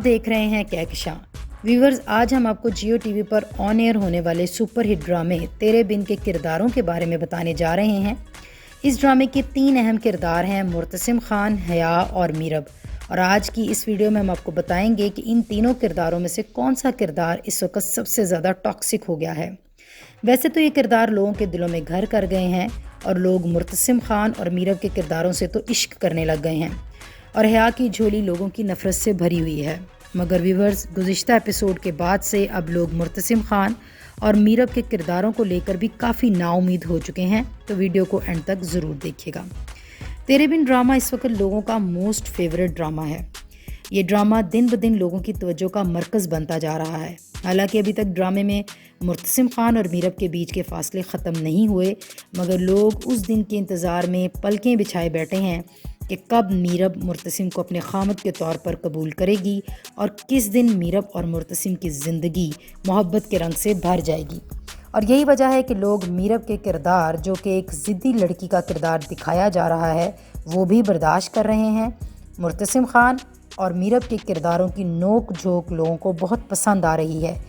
देख रहे हैं कहकशां। व्यूवर्स, आज हम आपको जियो टीवी पर ऑन एयर होने वाले सुपर हिट ड्रामे तेरे बिन के किरदारों के बारे में बताने जा रहे हैं। इस ड्रामे के 3 अहम किरदार हैं मुर्तसिम खान, हया और मीरब। और आज की इस वीडियो में हम आपको बताएंगे कि इन तीनों किरदारों में से कौन सा किरदार इस वक्त सबसे ज़्यादा टॉक्सिक हो गया है। वैसे तो ये किरदार लोगों के दिलों में घर कर गए हैं और लोग मुर्तसिम खान और मीरब के किरदारों से तो इश्क करने लग गए हैं और हया की झोली लोगों की नफ़रत से भरी हुई है। मगर व्यूवर्स, गुज़िश्ता एपिसोड के बाद से अब लोग मुर्तसिम खान और मीरब के किरदारों को लेकर भी काफ़ी नाउम्मीद हो चुके हैं, तो वीडियो को एंड तक ज़रूर देखिएगा। तेरे बिन ड्रामा इस वक्त लोगों का मोस्ट फेवरेट ड्रामा है। ये ड्रामा दिन ब दिन लोगों की तवज्जो का मरकज़ बनता जा रहा है। हालांकि अभी तक ड्रामे में मुर्तसिम खान और मीरब के बीच के फासले ख़त्म नहीं हुए, मगर लोग उस दिन के इंतज़ार में पलकें बिछाए बैठे हैं कि कब मीरब मुर्तसिम को अपने खामद के तौर पर कबूल करेगी और किस दिन मीरब और मुर्तसिम की ज़िंदगी मोहब्बत के रंग से भर जाएगी। और यही वजह है कि लोग मीरब के किरदार, जो कि एक ज़िद्दी लड़की का किरदार दिखाया जा रहा है, वो भी बर्दाश्त कर रहे हैं। मुर्तसिम खान और मीरब के किरदारों की नोक झोंक लोगों को बहुत पसंद आ रही है,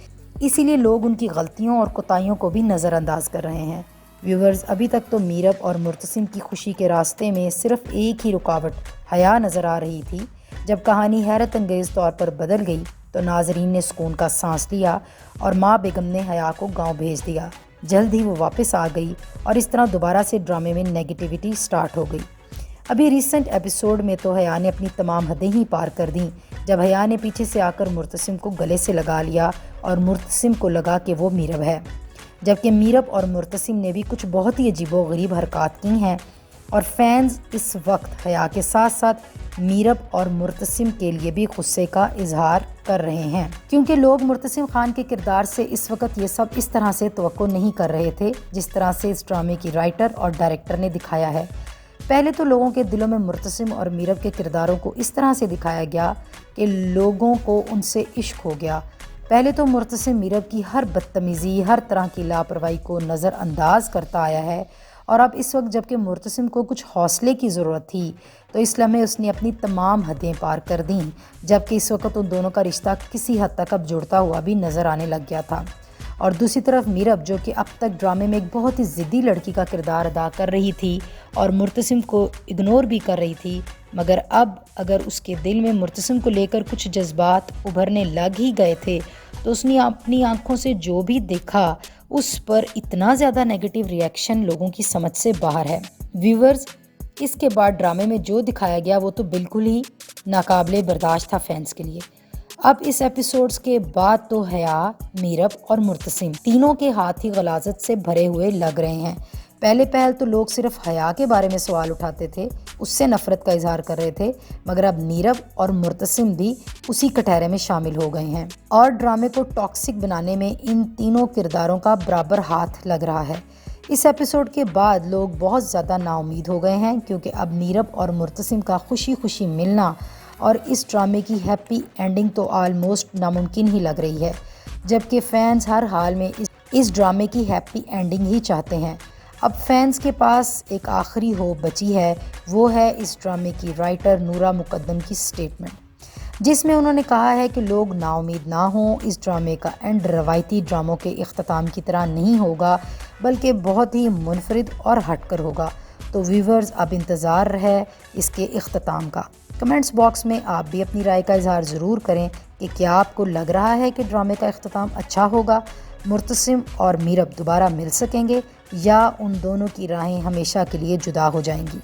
इसीलिए लोग उनकी गलतियों और कोताहियों को भी नज़रअंदाज कर रहे हैं। व्यूवर्स, अभी तक तो मीरब और मुर्तसिम की खुशी के रास्ते में सिर्फ एक ही रुकावट हया नज़र आ रही थी। जब कहानी हैरत अंगेज़ तौर पर बदल गई तो नाजरीन ने सुकून का सांस लिया और माँ बेगम ने हया को गांव भेज दिया। जल्द ही वो वापस आ गई और इस तरह दोबारा से ड्रामे में नेगेटिविटी स्टार्ट हो गई। अभी रिसेंट एपिसोड में तो हया ने अपनी तमाम हदें ही पार कर दी, जब हया ने पीछे से आकर मुर्तसिम को गले से लगा लिया और मुर्तसिम को लगा कि वो मीरब है, जबकि मीरब और मुर्तसिम ने भी कुछ बहुत ही अजीबोगरीब हरकत की हैं। और फैंस इस वक्त हया के साथ साथ मीरब और मुर्तसिम के लिए भी गुस्से का इजहार कर रहे हैं, क्योंकि लोग मुर्तसिम खान के किरदार से इस वक्त ये सब इस तरह से तवक्को नहीं कर रहे थे जिस तरह से इस ड्रामे की राइटर और डायरेक्टर ने दिखाया है। पहले तो लोगों के दिलों में मुर्तसिम और मीरब के किरदारों को इस तरह से दिखाया गया कि लोगों को उनसे इश्क हो गया। पहले तो मुर्तसिम मीरब की हर बदतमीज़ी, हर तरह की लापरवाही को नज़रअंदाज करता आया है, और अब इस वक्त जबकि मुर्तसिम को कुछ हौसले की ज़रूरत थी तो इस लम्हे उसने अपनी तमाम हदें पार कर दी, जबकि इस वक्त उन दोनों का रिश्ता किसी हद तक अब जुड़ता हुआ भी नज़र आने लग गया था। और दूसरी तरफ मीरब, जो कि अब तक ड्रामे में एक बहुत ही ज़िद्दी लड़की का किरदार अदा कर रही थी और मुर्तसिम को इग्नोर भी कर रही थी, मगर अब अगर उसके दिल में मुर्तसिम को लेकर कुछ जज्बात उभरने लग ही गए थे तो उसने अपनी आंखों से जो भी देखा उस पर इतना ज़्यादा नेगेटिव रिएक्शन लोगों की समझ से बाहर है। व्यूवर्स, इसके बाद ड्रामे में जो दिखाया गया वो तो बिल्कुल ही नाकाबिले बर्दाश्त था फैंस के लिए। अब इस एपिसोड्स के बाद तो हया, मीरब और मुर्तसिम तीनों के हाथ ही गलाजत से भरे हुए लग रहे हैं। पहले पहल तो लोग सिर्फ हया के बारे में सवाल उठाते थे, उससे नफ़रत का इजहार कर रहे थे, मगर अब मीरब और मुर्तसिम भी उसी कटहरे में शामिल हो गए हैं और ड्रामे को टॉक्सिक बनाने में इन तीनों किरदारों का बराबर हाथ लग रहा है। इस एपिसोड के बाद लोग बहुत ज़्यादा नाउम्मीद हो गए हैं, क्योंकि अब मीरब और मुर्तसिम का खुशी खुशी मिलना और इस ड्रामे की हैप्पी एंडिंग तो ऑलमोस्ट नामुमकिन ही लग रही है, जबकि फैंस हर हाल में इस ड्रामे की हैप्पी एंडिंग ही चाहते हैं। अब फैंस के पास एक आखिरी होप बची है, वो है इस ड्रामे की राइटर नूरा मुकद्दम की स्टेटमेंट, जिसमें उन्होंने कहा है कि लोग नाउम्मीद ना हों, इस ड्रामे का एंड रवायती ड्रामों के इख्तिताम की तरह नहीं होगा, बल्कि बहुत ही मुनफरिद और हटकर होगा। तो व्यूवर्स, अब इंतज़ार है इसके इख्तिताम का। कमेंट्स बॉक्स में आप भी अपनी राय का इजहार ज़रूर करें कि क्या आपको लग रहा है कि ड्रामे का इख्तिताम अच्छा होगा, मुर्तसिम और मीरब दोबारा मिल सकेंगे या उन दोनों की राहें हमेशा के लिए जुदा हो जाएंगी।